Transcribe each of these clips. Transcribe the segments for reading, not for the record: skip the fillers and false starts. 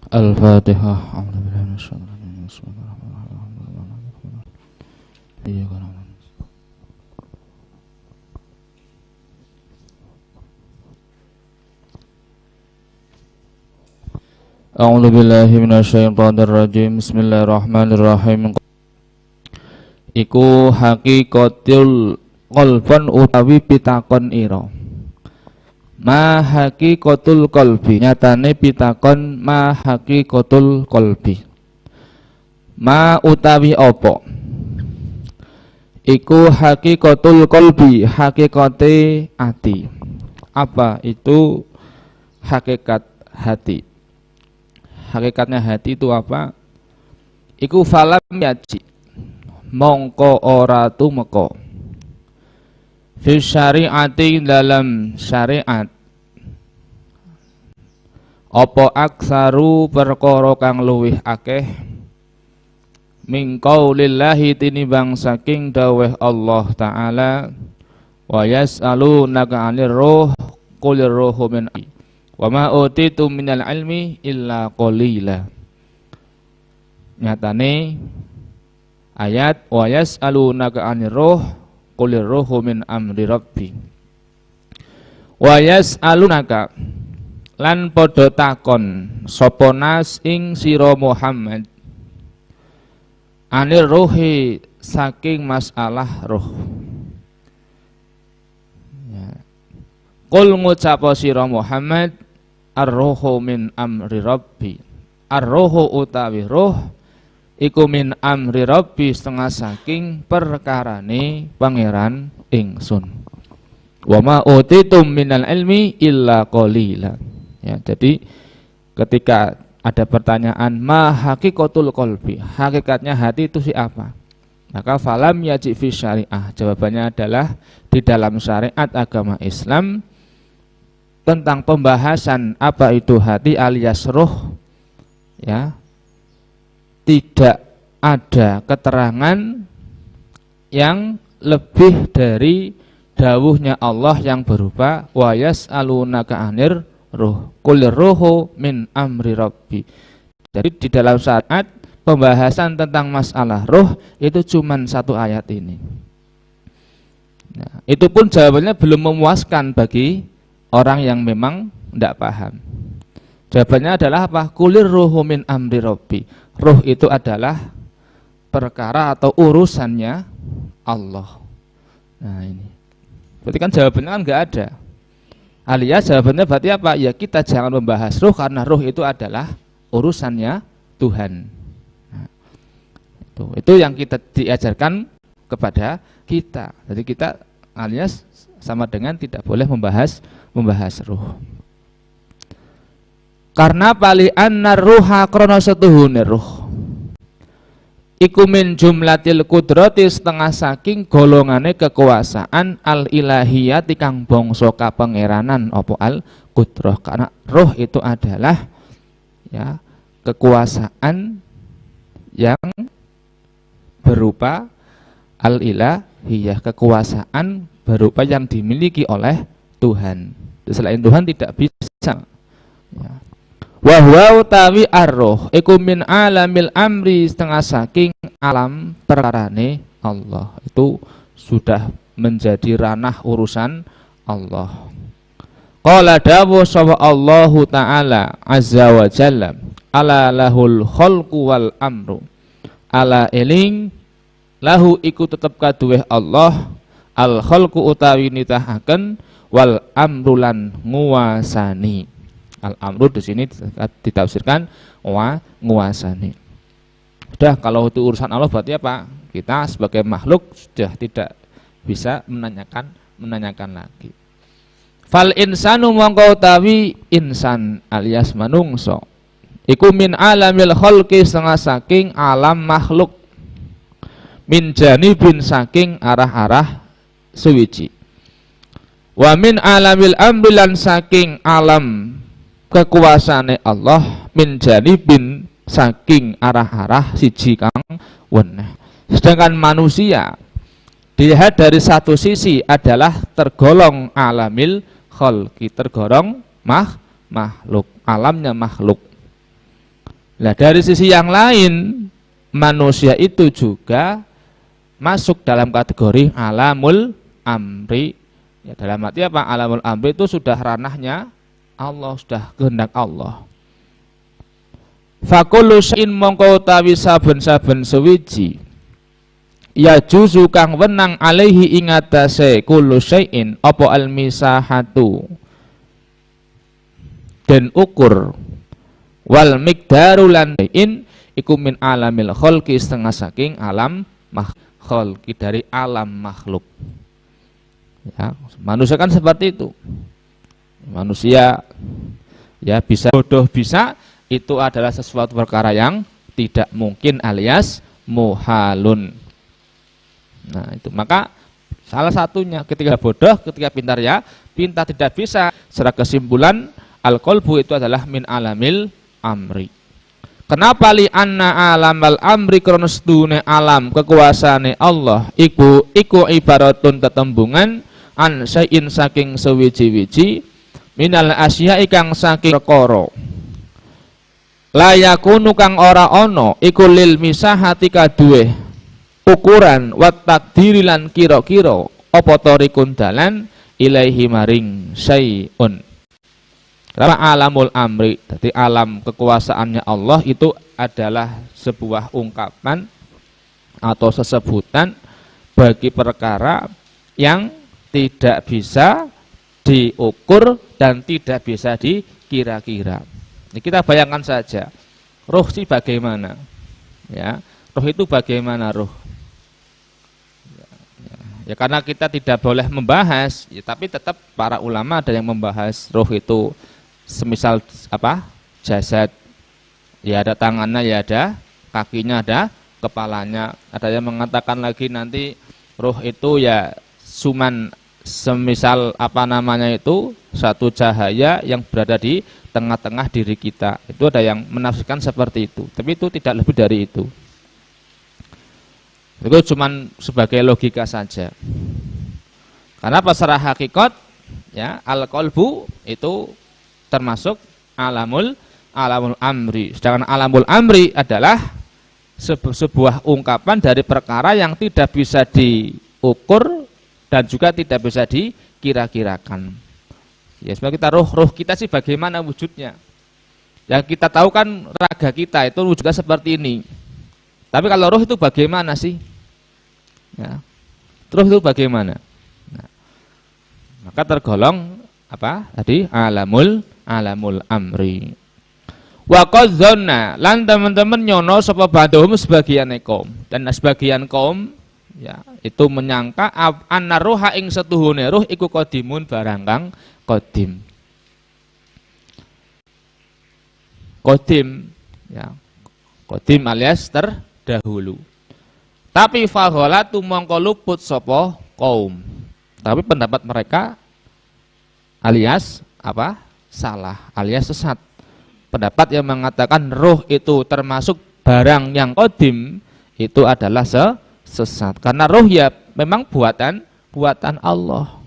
Al-Fatihah. A'udzubillahi minasyaitonir rajim. Bismillahirrahmanirrahim. Iyyaka na'budu. A'udzubillahi minasyaitonir rajim. Bismillahirrahmanirrahim. Iku hakikatul qalban utawi pitakon ira. Ma hakikatul qalbi, nyatane pitakon ma hakikatul qalbi. Ma utawi apa? Iku hakikatul qalbi, hakikate ati. Apa itu hakikat hati? Hakikatnya hati itu apa? Iku falam yaji, mongko ora tumeka. Fi syari'ati dalam syariat apa aksaru perkara kang luwih akeh min qaulillahi tinimbang saking dawuh Allah taala wa yas'alunaka 'anir ruh qulir ruhu min wa ma utitu minal ilmi illa qalila. Nyatane ayat wa yas'alunaka 'anir ruh qulir ruhu min amri rabbi. Wa yas'alunaka lan padha takon sapa nas ing sira Muhammad anir ruhi saking masalah ruh. Ya. Qul ngucapa sira Muhammad ar-ruhu min amri rabbi. Ar-ruhu utawi ruh iku min amri rabbi setengah saking perkarane pangeran ingsun. Wa ma utitum minal ilmi illa qalila. Ya, jadi ketika ada pertanyaan ma hakikatul qalbi, hakikatnya hati itu apa? Maka falam yaji fi syariah, jawabannya adalah di dalam syariat agama Islam tentang pembahasan apa itu hati alias ruh, ya, tidak ada keterangan yang lebih dari dawuhnya Allah yang berupa wa yas'alunaka 'anir ruh qulir ruhu min amri rabbi. Jadi di dalam syariat pembahasan tentang masalah ruh itu cuman satu ayat ini. Nah, itu pun jawabannya belum memuaskan bagi orang yang memang tidak paham. Jawabannya adalah apa? Qulir ruhu min amri rabbi. Ruh itu adalah perkara atau urusannya Allah. Nah ini. Berarti kan jawabannya kan nggak ada. Alias jawabannya berarti apa? Ya kita jangan membahas ruh karena ruh itu adalah urusannya Tuhan. Nah, itu yang kita diajarkan kepada kita. Jadi kita alias sama dengan tidak boleh membahas ruh. Karena pali anna ruha krana setuhune ruh iku min jumlatil kudrati setengah saking golongane kekuasaan al ilahiyah kang bangsa kapangeranan apa al kudrah. Karena roh itu adalah ya kekuasaan yang berupa al ilahiyah, kekuasaan berupa yang dimiliki oleh Tuhan. Selain Tuhan tidak bisa. Ya. Wa huwa utawi ar-ruh iku min alamil amri setengah saking alam perkarane Allah. Itu sudah menjadi ranah urusan Allah. Qala dawu sapa Allah taala azza wa jalla ala lahul khalqu wal amru. Ala eling lahu iku tetep kaduwe Allah al khalqu utawi nitahaken wal amru lan nguasani. Al-amru di sini ditafsirkan nguasani. Sudah, kalau itu urusan Allah berarti apa? Kita sebagai makhluk sudah tidak bisa menanyakan lagi. Fal insanu mongko utawi insan alias manungso iku min alamil khalqi setengah saking alam makhluk min janibin saking arah-arah suwiji. Wa min alamil amri lan saking alam kekuasaane Allah min janibin saking arah-arah siji kang weneh. Sedangkan manusia dilihat dari satu sisi adalah tergolong alamil khalqi, tergolong makhluk, alamnya makhluk. Nah, dari sisi yang lain, manusia itu juga masuk dalam kategori alamul amri. Ya, dalam arti apa? Alamul amri itu sudah ranahnya Allah, sudah kehendak Allah. Fakullu syai'in mongko utawi saben-saben sewiji ya juzu kang wenang alaihi ing atase kullu syai'in apa al-misahatu den ukur wal miqdaru lan in iku min alamil khalqi setengah saking alam khalqi dari alam makhluk. Ya, manusia kan seperti itu. Manusia ya bisa bodoh bisa, itu adalah sesuatu perkara yang tidak mungkin alias muhalun. Nah, itu maka salah satunya ketika bodoh, ketika pintar ya, pintar tidak bisa. Secara kesimpulan al-qalbu itu adalah min alamil amri. Kenapa li anna alamal amri krana sedune alam kekuasaane Allah iku ibaratun tetembungan an sayin saking sewiji-wiji minal asya kang saking perkara layakunu kang ora ono iku lil misahati kaduwe ukuran wat takdiri lan kira-kira apa tarikun dalan ilaihi maring syai'un. Karena alamul amri, jadi alam kekuasaannya Allah itu adalah sebuah ungkapan atau sesebutan bagi perkara yang tidak bisa diukur dan tidak bisa dikira-kira. Ini kita bayangkan saja, roh sih bagaimana? Ya, roh itu bagaimana roh? Ya, karena kita tidak boleh membahas, ya, tapi tetap para ulama ada yang membahas roh itu semisal apa? Jasad. Ya ada tangannya, ya ada kakinya, ada kepalanya. Ada yang mengatakan lagi nanti roh itu ya suman semisal apa namanya itu satu cahaya yang berada di tengah-tengah diri kita. Itu ada yang menafsirkan seperti itu, tapi itu tidak lebih dari itu. Itu cuman sebagai logika saja. Karena secara hakikat ya al-qalbu itu termasuk alamul amri. Sedangkan alamul amri adalah sebuah ungkapan dari perkara yang tidak bisa diukur dan juga tidak bisa dikira-kirakan. Ya, sebenarnya kita roh kita sih bagaimana wujudnya? Yang kita tahu kan raga kita itu wujudnya seperti ini. Tapi kalau roh itu bagaimana sih? Ya, roh itu bagaimana? Nah, maka tergolong apa? Tadi alamul amri. Wa qadzanna lan teman-teman nyono sapa badhum sebagian kaum dan sebagian kaum ya itu menyangka anna ruha ing setuhune ruh iku qadimun barang kang qadim. Qadim ya. Qadim alias terdahulu. Tapi faghalatu mongko luput sapa kaum. Tapi pendapat mereka alias apa? Salah alias sesat. Pendapat yang mengatakan ruh itu termasuk barang yang qadim itu adalah sesat. Karena ruh ya memang buatan Allah.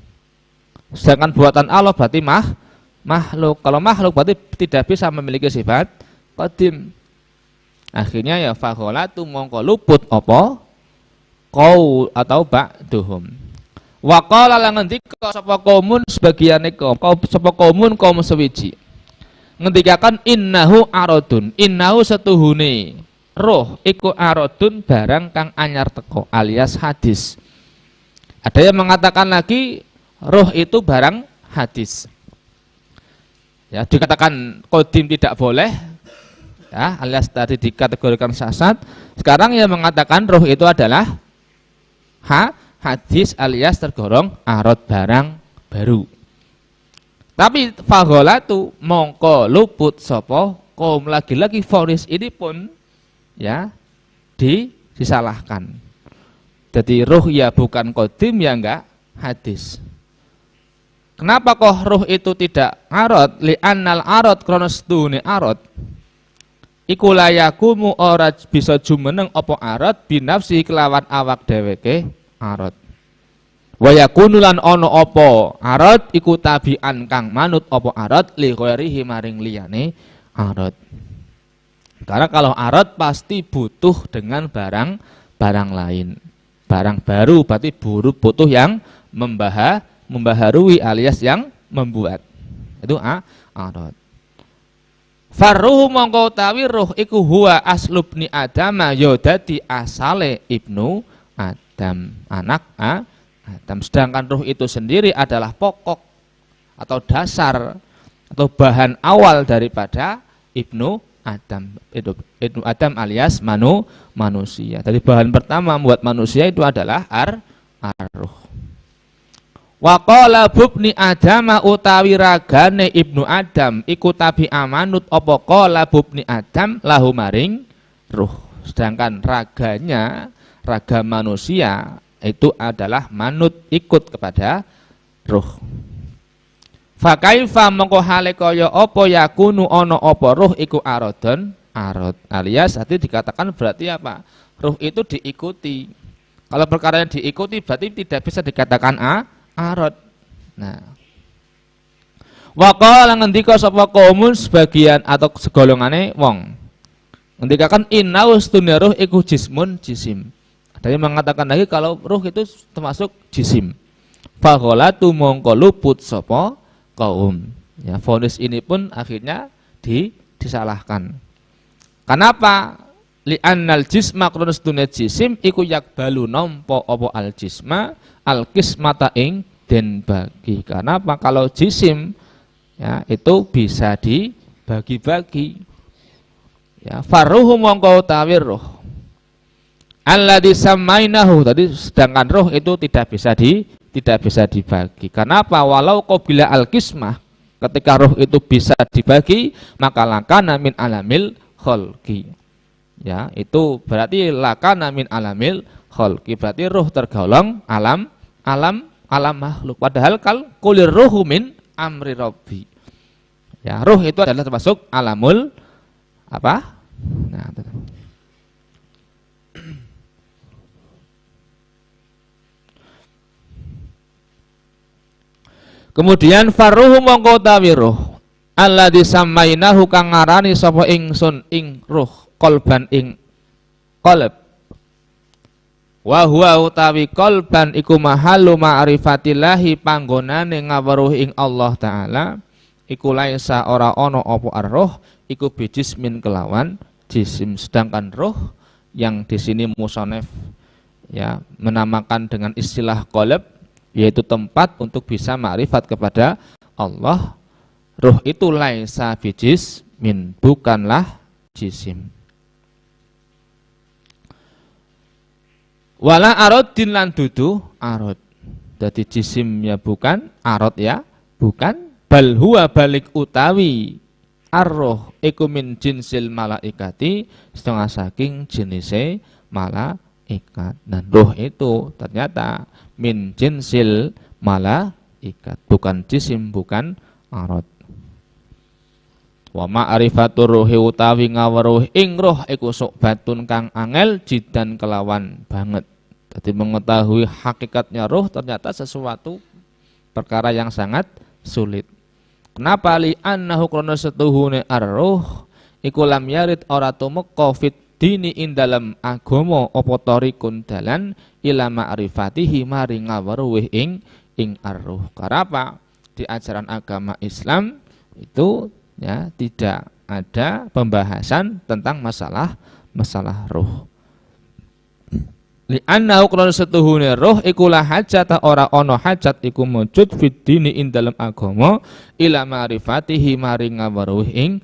Sedangkan buatan Allah berarti makhluk. Kalau makhluk berarti tidak bisa memiliki sifat qadim. Akhirnya ya faghalatu mongko luput apa? Kau atau ba'duhum. Wa qala lan ngendika sapa kaumun sebagiane kaum sapa kaumun kaum sewiji. Ngendikakan innahu aradun, innahu setuhune roh iku aradun barang kang anyar teko alias hadis. Ada yang mengatakan lagi roh itu barang hadis. Ya, dikatakan qadim tidak boleh ya, alias tadi dikategorikan sesat. Sekarang yang mengatakan roh itu adalah hadis alias tergolong arad barang baru. Tapi faghalatu mongko luput sapa kaum lagi-lagi foris ini pun ya disalahkan. Jadi roh ya bukan qadim ya enggak hadis. Kenapa kok roh itu tidak arad? Li annal arad krana sedune arad iku layakumu ora bisa jumeneng apa arad binafsi kelawan awak dheweke arad. Wa yakunu lan ana apa arad iku tabian kang manut apa arad li ghairihi maring liyane arad. Karena kalau arad pasti butuh dengan barang lain. Barang baru berarti butuh yang membaharui alias yang membuat. Itu arad. Farruhu mongko utawi ruh iku huwa aslubni Adam ya dadi asale ibnu Adam, anak Adam. Sedangkan ruh itu sendiri adalah pokok atau dasar atau bahan awal daripada ibnu Adam. Ibnu Adam alias manusia. Jadi bahan pertama membuat manusia itu adalah ar-ruh. Wa qala bubni Adam utawi ragane ibnu Adam iku tabi amanut apa qala bubni Adam lahu maring ruh. Sedangkan raga manusia itu adalah manut ikut kepada ruh. Fa kaifa mongko hale kaya apa yakunu ana apa ruh iku aradon arad alias arti dikatakan berarti apa? Ruh itu diikuti. Kalau perkara yang diikuti berarti tidak bisa dikatakan arad. Nah, waqala ngendika sapa kaumun sebagian atau segolongane wong. Ngendika kan innaus dunya ruh iku jismun jisim. Ada yang mengatakan lagi kalau ruh itu termasuk jisim. Fagholatu mongko luput sapa kaum. Ya, vonis ini pun akhirnya disalahkan. Kenapa? Li'annal jisma kronos dunya jisim iku yakbalu nampa apa al jisma al kismata ing den bagi. Karena apa? Kalau jisim ya itu bisa dibagi-bagi. Ya, farruhu mongko utawi ruh. Alladzi samainahu tadi sedangkan ruh itu tidak bisa dibagi. Kenapa? Walau qabila al kismah ketika ruh itu bisa dibagi maka lakana min alamil khalqi. Ya, itu berarti lakana min alamil khalqi, berarti ruh tergolong alam makhluk. Padahal kulir ruhu min amri rabbi. Ya, ruh itu adalah termasuk alamul apa? Nah, kemudian farruhu mongko utawi ruh alladzi samainahu kang ngarani sapa ingsun ing ruh qalban ing qalb wa huwa utawi qalban iku mahallu ma'rifatillahi panggonane ngaweruh ing Allah taala iku laisa ora ana apa ar-ruh iku bijismin kelawan jisim. Sedangkan ruh yang di sini musannaf ya menamakan dengan istilah qalb yaitu tempat untuk bisa ma'rifat kepada Allah. Ruh itu laisa bijismin, bukanlah jisim. Wala aradin lan dudu arad. Jadi jisimnya bukan, arad ya bukan. Bal huwa balik utawi ar-ruh iku min jinsil malaikati, setengah saking jenise malaikat. Dan ruh itu ternyata min jinsil malaikat, bukan jisim, bukan arad. Wa ma'rifatur ruhi utawi ngaweruh ing ruh iku subatun kang angel jidan kelawan banget. Jadi mengetahui hakikatnya ruh ternyata sesuatu perkara yang sangat sulit. Kenapa? Li annahu krana setuhune ar-ruh iku lam yarid ora tumeka fit dini ing dalam agama apa tarikun dalan ila ma'rifatihi maring ngaweruh ing ar-ruh. Kenapa? Di ajaran agama Islam itu ya tidak ada pembahasan tentang masalah ruh. Li annahu krana setuhune ruh iku la hajata ora ana hajat iku mujud fid dini ing dalam agama ila ma'rifatihi maring ngaweruh ing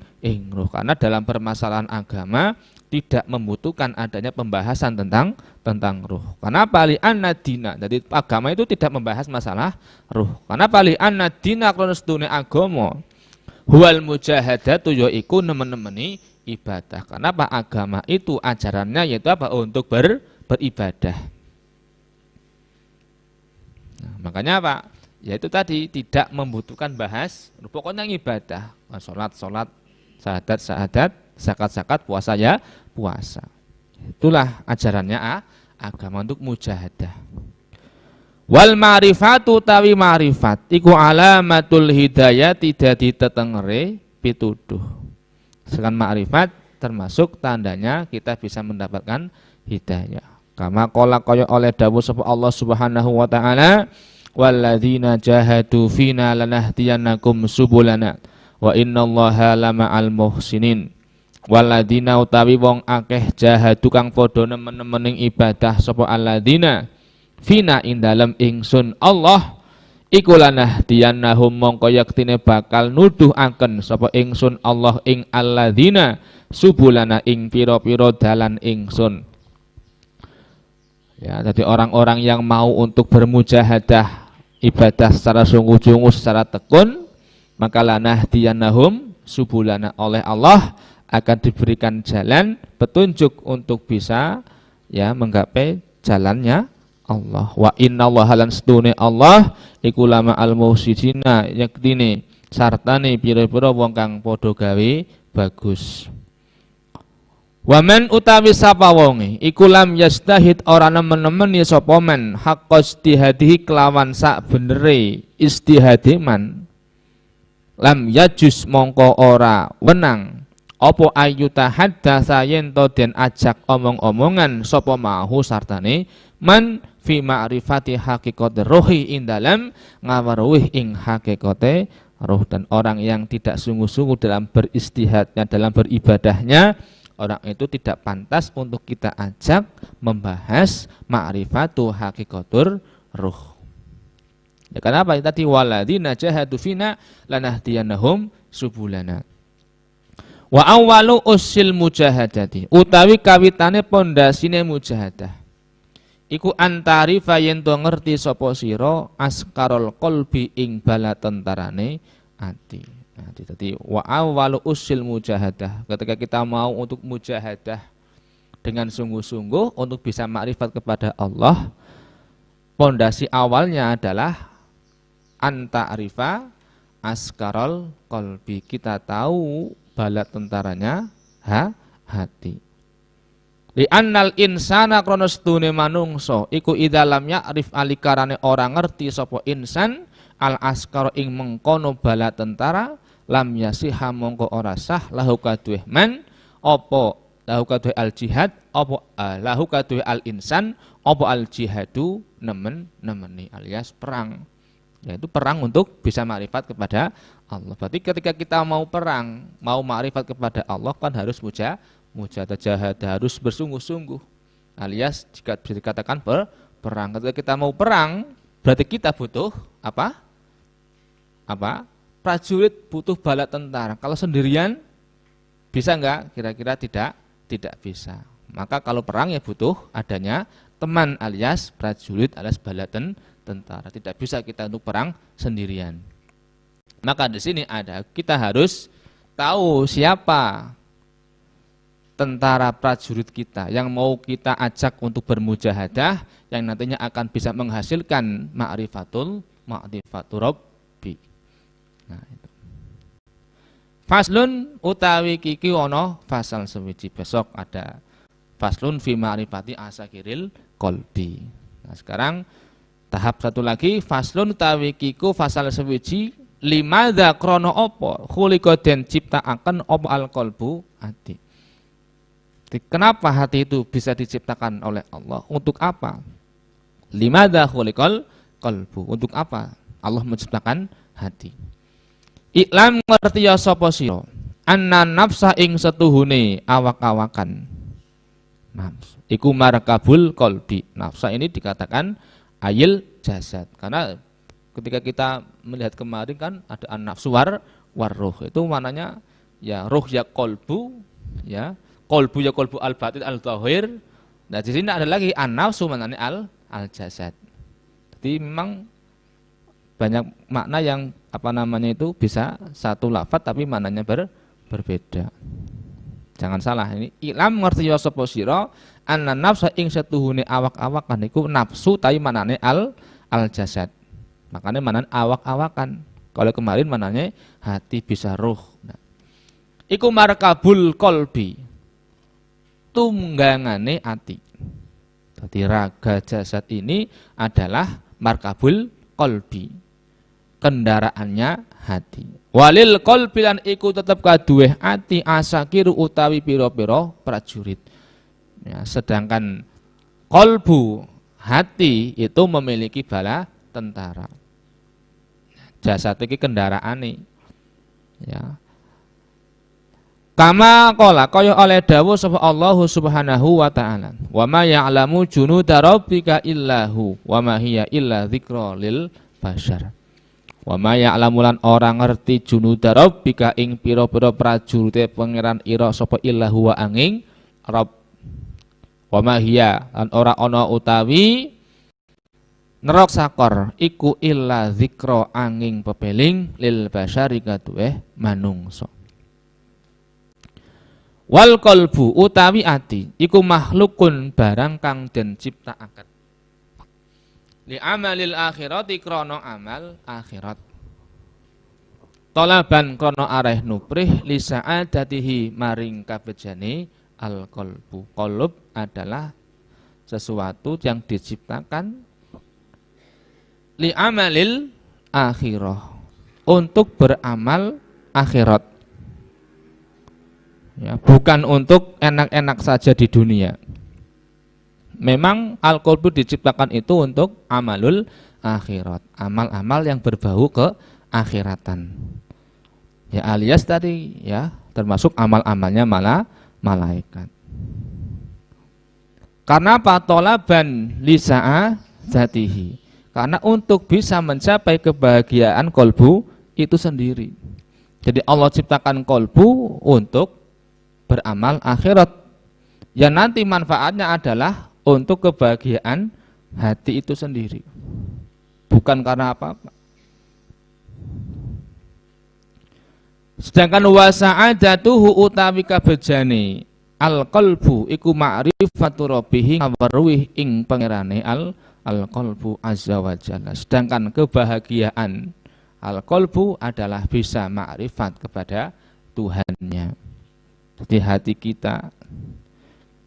ruh. Karena dalam permasalahan agama tidak membutuhkan adanya pembahasan tentang ruh. Kenapa? Li anna dina. Jadi agama itu tidak membahas masalah ruh. Kenapa? Li anna dina krana setuhune agama huwal mujahadatu yaiku nemen-nemeni ibadah. Kenapa? Agama itu ajarannya yaitu apa? Untuk beribadah. Nah, makanya apa? Yaitu tadi tidak membutuhkan bahas, pokoknya ibadah, salat, syahadat, zakat, puasa ya puasa. Itulah ajarannya agama untuk mujahadah. Wal ma'rifatu tawi ma'rifat iku alamatul hidayah tidak ditetengere pituduh. Sedangkan ma'rifat termasuk tandanya kita bisa mendapatkan hidayah. Kama qala kaya oleh dawuh sapa Allah Subhanahu wa taala, walladzina jahadu fina lanahdiyannakum subulana wa innallaha lama'al muhsinin. Walladzina utawi wong akeh jahadu kang padha nemen-nemening ibadah sapa alladzina fina ing dalem ingsun Allah iku lanahdiyannahum mongko yektine bakal nuduhaken sapa ingsun Allah ing alladzina subulana ing pira-pira dalan ingsun. Ya, jadi orang-orang yang mau untuk bermujahadah ibadah secara sungguh-sungguh, secara tekun, maka lanahdiyannahum subulana oleh Allah akan diberikan jalan petunjuk untuk bisa ya menggapai jalannya Allah. Wa innallaha lan stune Allah iku lama al muhsinina yaktine sartane pira-pira wong kang padha gawe bagus. Waman utawi sapa wonge iku lam yastahid ora nemen-nemen ya sapa men haqqo istihadihi kelawan sak benere istihade man lam yajus mongko ora wenang apa ayyuta haddatsa yen to den ajak omong-omongan sapa mahu sartane man fi ma'rifati haqiqatir ruhi ing dalem ngaweruh ing hakikate roh. Dan orang yang tidak sungguh-sungguh dalam beristihadnya, dalam beribadahnya, orang itu tidak pantas untuk kita ajak membahas ma'rifatu haqiqatur ruh. Ya kenapa? Tadi waladzina jahadu fina lanahdiyannahum subulana. Wa awwalu usil mujahadati utawi kawitane pondasine mujahadah iku antarifa yen to ngerti sapa sira askarol qalbi ing bala tentarane ati. Jadi wa awwalu usil mujahadah, ketika kita mau untuk mujahadah dengan sungguh-sungguh untuk bisa makrifat kepada Allah, pondasi awalnya adalah anta'rifa askarol qalbi, kita tahu bala tentaranya hati. Li annal insana krana sedune manungsa iku idzalam ya'rif alikarane orang ngerti sapa insan al askar ing mengkono bala tentara lam yasiha mongko ora sah lahu kaduh man apa lahu kaduh al jihad apa lahu kaduh al insan apa al jihadu nemeni alias perang, yaitu perang untuk bisa makrifat kepada Allah. Berarti ketika kita mau perang, mau makrifat kepada Allah kan harus mujahadah, harus bersungguh-sungguh. Alias jika bisa dikatakan perang. Ketika kita mau perang, berarti kita butuh apa? Prajurit, butuh bala tentara. Kalau sendirian bisa enggak? Kira-kira tidak bisa. Maka kalau perang ya butuh adanya teman alias prajurit alias bala tentara. Tidak bisa kita untuk perang sendirian. Maka di sini kita harus tahu siapa tentara prajurit kita yang mau kita ajak untuk bermujahadah, yang nantinya akan bisa menghasilkan ma'rifatur Rabbi. Nah, itu. Faslun utawi kiki ono fasal sewiji, besok ada faslun fi ma'rifati asakiril qalbi. Nah, sekarang tahap satu lagi, faslun utawi kiku fasal sewiji limadza krono opo khuliqa den ciptaaken opo al qalbu hati. Kenapa hati itu bisa diciptakan oleh Allah? Untuk apa? Limadza khuliqal qalbu? Untuk apa Allah menciptakan hati? Iklam ngerti ya sapa sira anna nafsa ing setuhune awak-awakan. Nafs iku markabul qalbi. Nafsa ini dikatakan ayil jasad karena ketika kita melihat kemarin kan ada an-nafsu war-ruh, itu maknanya ya ruh ya kolbu, ya kolbu ya kolbu al-batin al-zahir. Nah di sini ada lagi an-nafsu maknanya al-jasad. Jadi memang banyak makna yang itu bisa satu lafaz tapi maknanya berbeda. Jangan salah, ini ilam ngerti ya sapa sira anna nafsa ing setuhune awak-awakan iku nafsu tapi maknanya al-jasad. Makanya manan awak-awakan. Kalau kemarin mananya hati bisa ruh. Nah, iku markabul qalbi. Tunggangane ati. Jadi raga jasad ini adalah markabul qalbi. kendaraannya hati. Walil qalbi lan iku tetep kaduwe ati asakiru utawi pira-pira prajurit. Ya, sedangkan qalbu hati itu memiliki bala tentara. Jasad iki kendaraane. Ya. Kama qala kaya oleh dawuh sapa Allah Subhanahu wa taala. Wa ma ya'lamu junuda rabbika illahu wa ma hiya illa dzikra lil bashar. Wa ma ya'lamu lan ora ngerti junuda rabbika ing pira-pira prajurite pangeran ira sapa illahu wa angin Rabb. Wa ma hiya lan ora ana utawi neraka sakor iku illa dzikra angin pepeling lil bashari kaduwe manungsa. Wal qalbu utawi ati iku makhlukun barang kang den ciptakaken li amalil akhirati krana amal akhirat talaban krana areh nuprih li sa'adatihi maring kabejane al qalbu. Qalb adalah sesuatu yang diciptakan li amalil akhirah untuk beramal akhirat. Ya, bukan untuk enak-enak saja di dunia. Memang al-qalbu diciptakan itu untuk amalul akhirat, amal-amal yang berbau ke akhiratan. Ya alias tadi ya termasuk amal-amalnya malaikat. Karena apa? Tolaban lisa'a zatihi. Karena untuk bisa mencapai kebahagiaan qalbu itu sendiri. Jadi Allah ciptakan qalbu untuk beramal akhirat yang nanti manfaatnya adalah untuk kebahagiaan hati itu sendiri, bukan karena apa-apa. Sedangkan wasa'adatuhu utawi kabejane al-qalbu iku ma'rifatu rabbih ngaweruh ing pangerane al-qalbu azza wa jalla. Sedangkan kebahagiaan al-qalbu adalah bisa ma'rifat kepada Tuhannya. Jadi hati kita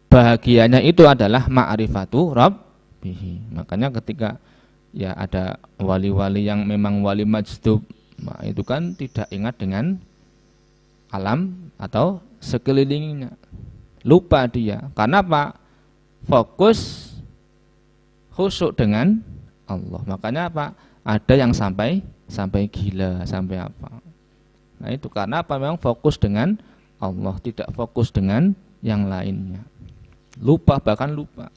bahagianya itu adalah ma'rifatu rabbih. Makanya ketika ya ada wali-wali yang memang wali majdub, itu kan tidak ingat dengan alam atau sekelilingnya. Lupa dia. Karena apa? Fokus khusyuk dengan Allah. Makanya apa? Ada yang sampai gila, sampai apa? Nah itu karena apa? Memang fokus dengan Allah, tidak fokus dengan yang lainnya. Lupa, bahkan lupa.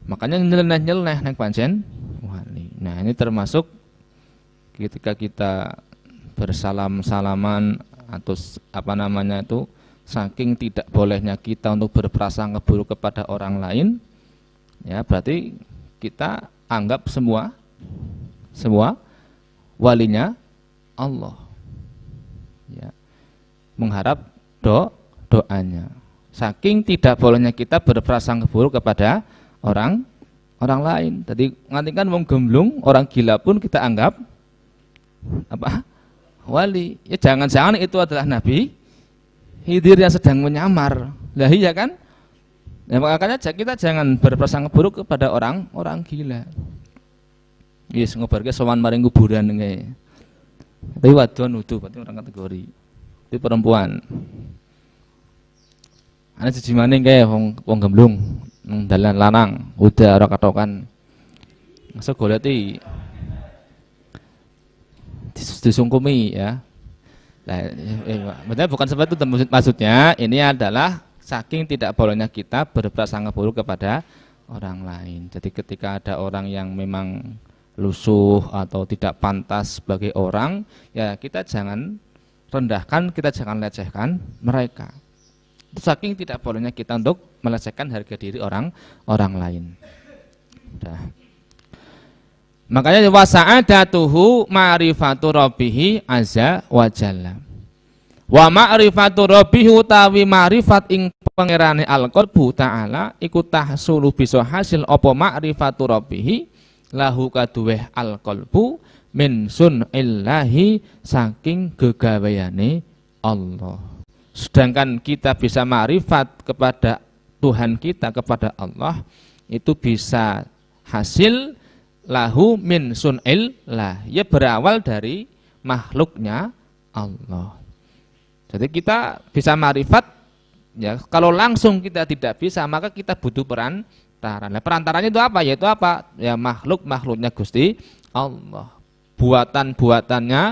Makanya nyeleneh-nyeleneh nek pancen wali. Nah, ini termasuk ketika kita bersalam-salaman atau apa namanya itu, saking tidak bolehnya kita untuk berprasangka buruk kepada orang lain, ya berarti kita anggap semua walinya Allah. Ya. Mengharap doanya. Saking tidak bolehnya kita berprasangka buruk kepada orang lain. Tadi nganti kan wong gemblung, orang gila pun kita anggap apa? Wali. Ya jangan-jangan itu adalah Nabi Khidir yang sedang menyamar. Lah iya kan? Ya, makanya kita jangan berprasangka buruk kepada orang gila. Yes, ngobarke sowan maring kuburan nggih. Tapi wadon utuh, berarti orang kategori. Itu perempuan. Ana jejimane kae wong gemblung nang dalan lanang, udah ora katokan. Masa goleti disungkumi ya. Nah, bukan seperti itu maksudnya. Ini adalah saking tidak bolehnya kita berprasangka buruk kepada orang lain. Jadi ketika ada orang yang memang lusuh atau tidak pantas sebagai orang, ya kita jangan rendahkan, kita jangan lecehkan mereka. Saking tidak bolehnya kita untuk melecehkan harga diri orang lain. Udah. Makanya wasa'adatuhu ma'rifatu rabbih azza wa jalla. Wa ma'rifatu rabbih utawi ma'rifat ing pangerane al-qalbu ta'ala iku tahsulu bisa hasil apa ma'rifatu rabbih lahu kaduweh al-qalbu min sun'illahi saking gegaweane Allah. Sedangkan kita bisa ma'rifat kepada Tuhan kita, kepada Allah, itu bisa hasil lahu min sun'il lah. Ya berawal dari makhluknya Allah. Jadi kita bisa marifat ya, kalau langsung kita tidak bisa maka kita butuh perantara. Nah, perantaranya itu apa? Yaitu apa? Ya makhluknya Gusti Allah. Buatan-buatannya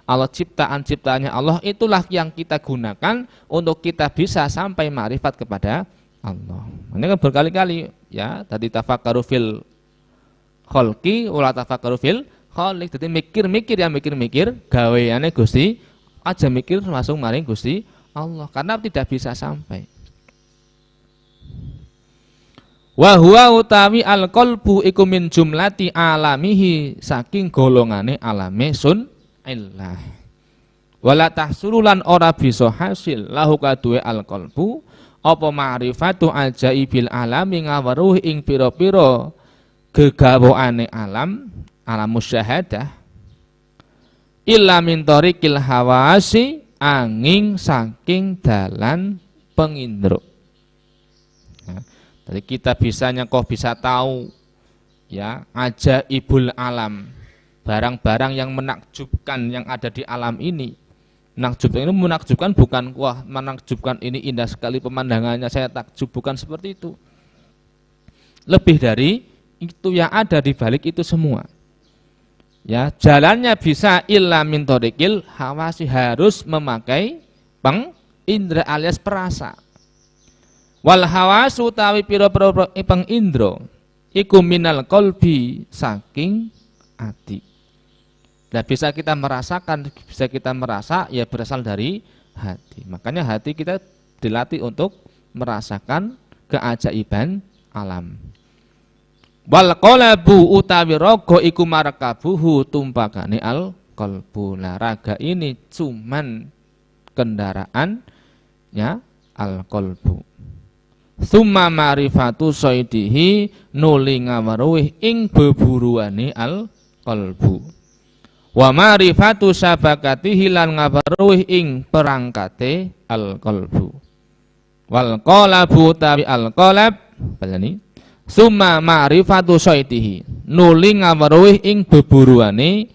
Allah, ciptaan-ciptaannya Allah, itulah yang kita gunakan untuk kita bisa sampai marifat kepada Allah. Ini kan berkali-kali ya, tadi tafakkaru fil khalqi wala tafakkaru fil khaliq. Jadi mikir-mikir ya mikir-mikir gaweane Gusti aja mikir langsung maring Gusti Allah karena tidak bisa sampai. Wa huwa utawi al-qalbu iku min jumlati alamihi saking golongane alame sun illah. Wala tahsululan ora bisa hasil lahu kaduwe al-qalbu apa ma'rifatu ajaibil alami ngaweruh ing pira-pira gegawoane alam musyahadah illa min tariqil hawasi angin saking dalan pengindro. Nah, jadi kita bisa tahu ya ajaibul alam, barang-barang yang menakjubkan yang ada di alam ini. Menakjubkan bukan wah menakjubkan ini indah sekali pemandangannya saya takjub, bukan seperti itu. Lebih dari itu yang ada di balik itu semua. Ya, jalannya bisa illa min tariqil hawasi, harus memakai pengindra alias perasa. Wal hawasu tawi pira-pira pengindra iku minal qalbi saking ati. Nah, bisa kita merasakan, bisa kita merasa ya berasal dari hati. Makanya hati kita dilatih untuk merasakan keajaiban alam. Wal qalabu utawi raga iku markabuhu tumpakane al qalbu. Nah, raga ini cuman kendaraan ya al qalbu. Summa ma'rifatu saidihi nuli ngaweruh ing beburuane al qalbu. Wa ma'rifatu sabakatihi lan ngaweruh ing perangkate al qalbu. Wal qalabu utawi al qalab balani summa ma'rifatu saidihi nuli ngaweruh ing beburuane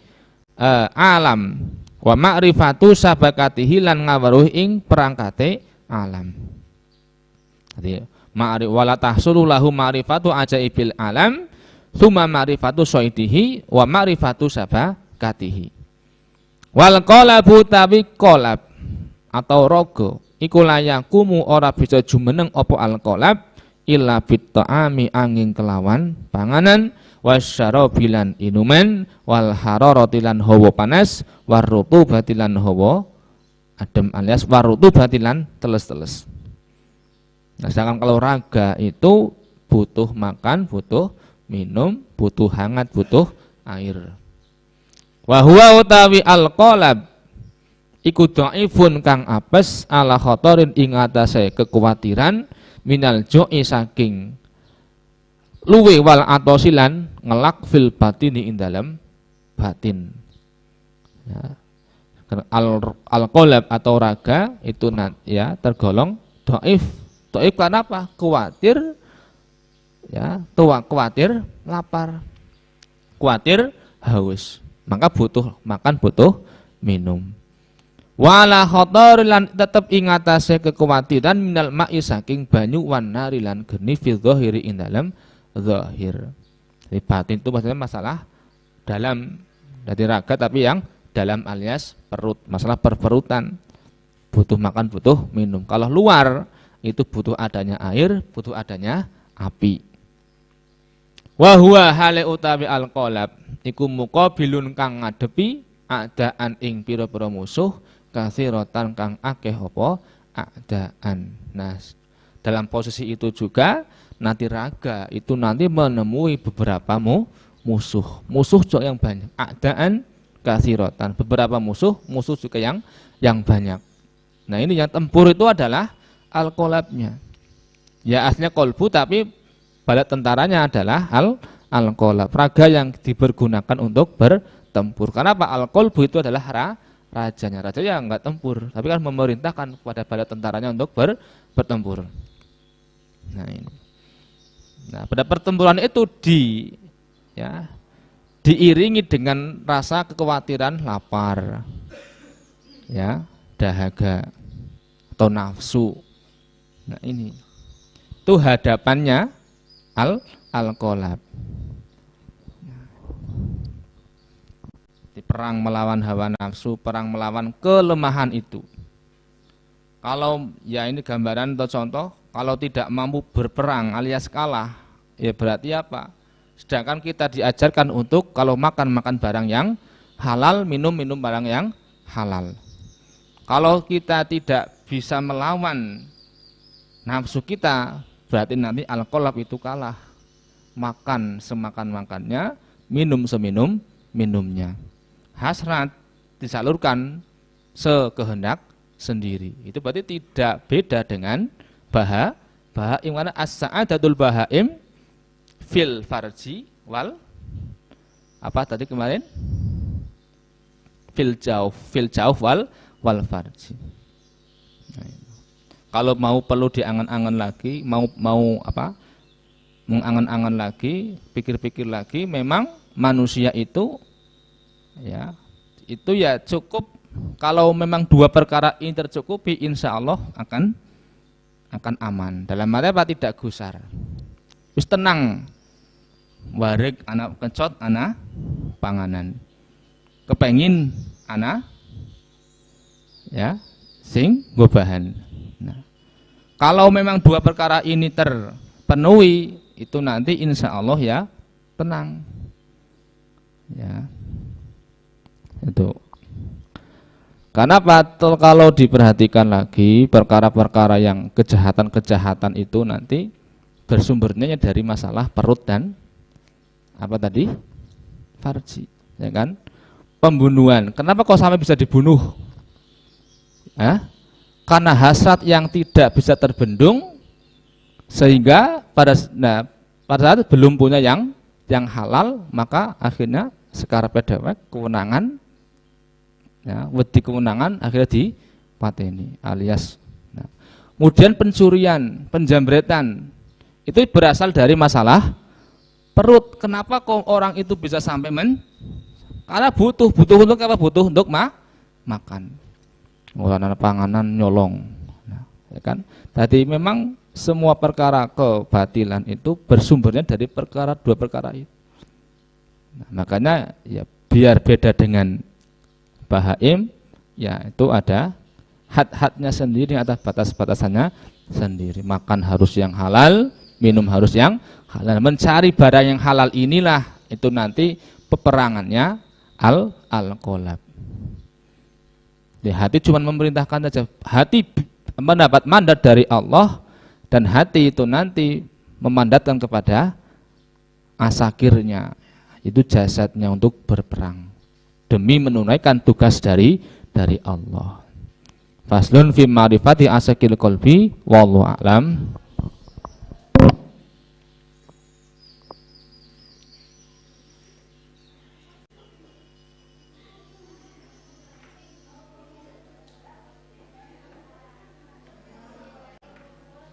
alam. Wa ma'rifatu sabakatihi lan ngaweruh ing perangkate alam. Jadi wala tahsulu lahu ma'rifatu ajaibil alam summa ma'rifatu saidihi wa ma'rifatu sabakatihi. Wal qalabu tawi qalab atau raga iku layakumu ora bisa jumeneng apa al qalab illa bit ta'ami angin kelawan panganan wasyarabi lan inuman wal hararati lan hawa panas warutubati lan hawa adem alias warutubati lan teles-teles. Nah, sedangkan kalau raga itu butuh makan, butuh minum, butuh hangat, butuh air. Wa huwa utawi al-qalab iku dhaifun kang apes ala khatarin ing atase kekhawatiran minal jo'i saking luwe wal atosilan ngelak fil batini ing dalam batin. Ya. Al-qalab atau raga itu ya tergolong dhaif. Dhaif karena apa? Khawatir ya, khawatir lapar, khawatir haus, maka butuh makan, butuh minum. Wala khatar lan tetep ing atase kekhawatiran minal ma'i saking banyu wan nari lan geni fi dzahiri ing dalam zahir. Jadi batin itu maksudnya masalah dalam dari raga tapi yang dalam alias perut, masalah perperutan. Butuh makan, butuh minum. Kalau luar itu butuh adanya air, butuh adanya api. Wa huwa hale utawi al-qalab iku muqabilun kang ngadepi adaan ing pira-pira musuh katsiratan kang akeh apa adaan. Nah, dalam posisi itu juga nanti raga itu nanti menemui beberapa musuh yang banyak. Adaan katsiratan, beberapa musuh juga yang banyak. Nah, ini yang tempur itu adalah al-qalabnya. Ya aslinya kolbu tapi balat tentaranya adalah al-qalab. Raga yang dipergunakan untuk bertempur. Karena apa? Al-qalbu itu adalah rajanya. Raja yang enggak tempur, tapi kan memerintahkan kepada balat tentaranya untuk bertempur. Nah, ini. Nah, pada pertempuran itu diiringi dengan rasa kekhawatiran lapar, ya, dahaga atau nafsu. Nah ini itu hadapannya al-qalb. Di perang melawan hawa nafsu, perang melawan kelemahan itu. Kalau ya ini gambaran atau contoh, kalau tidak mampu berperang alias kalah, ya berarti apa? Sedangkan kita diajarkan untuk kalau makan barang yang halal, minum barang yang halal. Kalau kita tidak bisa melawan nafsu kita, berarti nanti al-qalb itu kalah. Makan semakan-makannya, minum seminum-minumnya. Hasrat disalurkan sekehendak sendiri. Itu berarti tidak beda dengan bahaim, karena as-sa'adatul bahaim fil farji wal apa tadi kemarin? Fil jauf wal farji. Nah, kalau mau perlu diangan-angan lagi, mau apa? Mengangan-angan lagi, pikir-pikir lagi, memang manusia itu ya, itu ya cukup kalau memang dua perkara ini tercukupi, insya Allah akan aman. Dalam arti apa? Tidak gusar. Terus tenang. Warik anak kecot, anak panganan. Kepengin anak ya sing gobahan. Nah, kalau memang dua perkara ini terpenuhi, itu nanti insya Allah ya tenang. Ya. Itu. Karena kalau diperhatikan lagi perkara-perkara yang kejahatan-kejahatan itu nanti bersumbernya dari masalah perut dan apa tadi? Farji, ya kan? Pembunuhan. Kenapa kok sampai bisa dibunuh? Karena hasrat yang tidak bisa terbendung sehingga pada saat belum punya yang halal, maka akhirnya sekarepe dhewek kewenangan ya, wedi kewenangan akhirnya dipateni alias. Nah, kemudian pencurian, penjambretan itu berasal dari masalah perut. Kenapa kok orang itu bisa sampai karena butuh untuk apa? Butuh untuk makan. Ngulanan panganan nyolong. Nah, ya kan? Tadi memang semua perkara kebatilan itu bersumbernya dari dua perkara itu. Nah, makanya ya biar beda dengan bahaim, ya itu ada had-hadnya sendiri, ada batas-batasannya sendiri. Makan harus yang halal, minum harus yang halal. Mencari barang yang halal inilah itu nanti peperangannya al-qalb. Di hati cuma memerintahkan saja. Hati mendapat mandat dari Allah dan hati itu nanti memandatkan kepada asakirnya, itu jasadnya untuk berperang demi menunaikan tugas dari Allah. Faslun fi ma'rifati asakil qalbi wallahu a'lam.